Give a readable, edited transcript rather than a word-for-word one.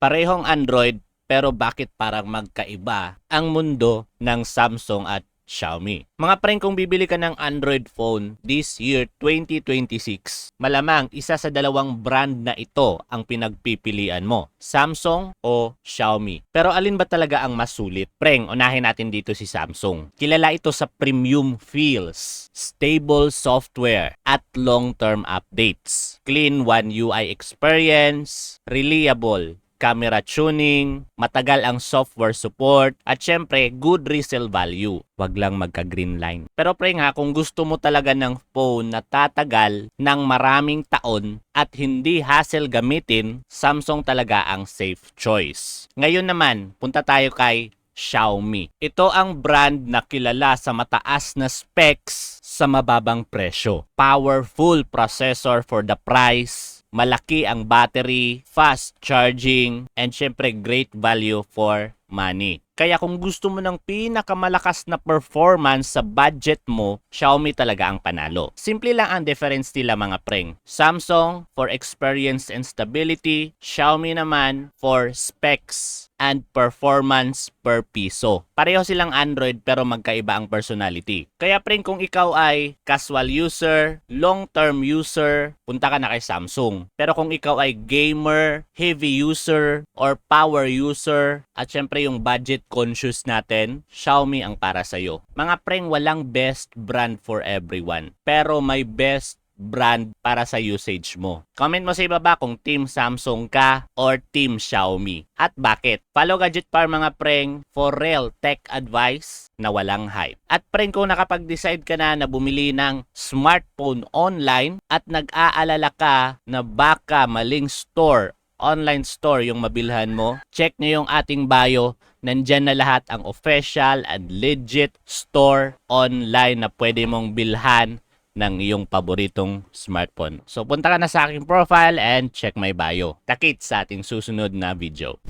Parehong Android pero bakit parang magkaiba ang mundo ng Samsung at Xiaomi? Mga preng, kung bibili ka ng Android phone this year 2026, malamang isa sa dalawang brand na ito ang pinagpipilian mo, Samsung o Xiaomi. Pero alin ba talaga ang mas sulit? Preng, unahin natin dito si Samsung. Kilala ito sa premium feels, stable software, at long-term updates. Clean One UI experience, reliable camera tuning, matagal ang software support, at syempre, good resale value. Wag lang magka-green line. Pero pre nga, kung gusto mo talaga ng phone na tatagal ng maraming taon at hindi hassle gamitin, Samsung talaga ang safe choice. Ngayon naman, punta tayo kay Xiaomi. Ito ang brand na kilala sa mataas na specs sa mababang presyo. Powerful processor for the price, malaki ang battery, fast charging, and syempre great value for money. Kaya kung gusto mo ng pinakamalakas na performance sa budget mo, Xiaomi talaga ang panalo. Simple lang ang difference nila mga preng. Samsung for experience and stability, Xiaomi naman for specs and performance per piso. Pareho silang Android pero magkaiba ang personality. Kaya preng, kung ikaw ay casual user, long-term user, punta ka na kay Samsung. Pero kung ikaw ay gamer, heavy user, or power user, at syempre yung budget conscious natin, Xiaomi ang para sa'yo. Mga preng, walang best brand for everyone. Pero may best brand para sa usage mo. Comment mo sa ibaba kung team Samsung ka or team Xiaomi. At bakit? Follow Gadget Par mga preng for real tech advice na walang hype. At preng, kung nakapag-decide ka na bumili ng smartphone online at nag-aalala ka na baka maling store, online store yung mabilhan mo, check nyo yung ating bio. Nandyan na lahat ang official and legit store online na pwede mong bilhan ng iyong paboritong smartphone. So punta ka na sa aking profile and check my bio. Takit sa ating susunod na video.